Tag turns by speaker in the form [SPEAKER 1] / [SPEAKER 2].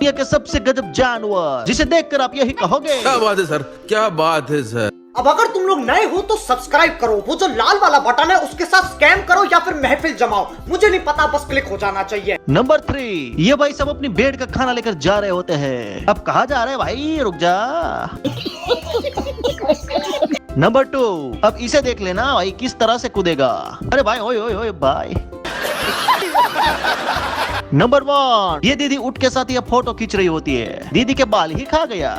[SPEAKER 1] दुनिया के सबसे गजब जानवर जिसे देखकर आप यही कहोगे,
[SPEAKER 2] क्या बात है सर, क्या बात है सर।
[SPEAKER 3] अब अगर तुम लोग नए हो तो सब्सक्राइब करो, वो जो लाल वाला बटन है उसके साथ स्कैम करो या फिर महफिल जमाओ, मुझे नहीं पता, बस क्लिक हो जाना चाहिए।
[SPEAKER 1] नंबर 3, ये भाई सब अपनी बेड का खाना लेकर जा रहे होते हैं। अब कहाँ जा रहे हैं भाई, रुक जा। नंबर 2, अब इसे देख लेना भाई किस तरह से कूदेगा। अरे भाई ओए ओए ओए भाई। नंबर 1, ये दीदी उठ के साथ ये फोटो खींच रही होती है, दीदी के बाल ही खा गया।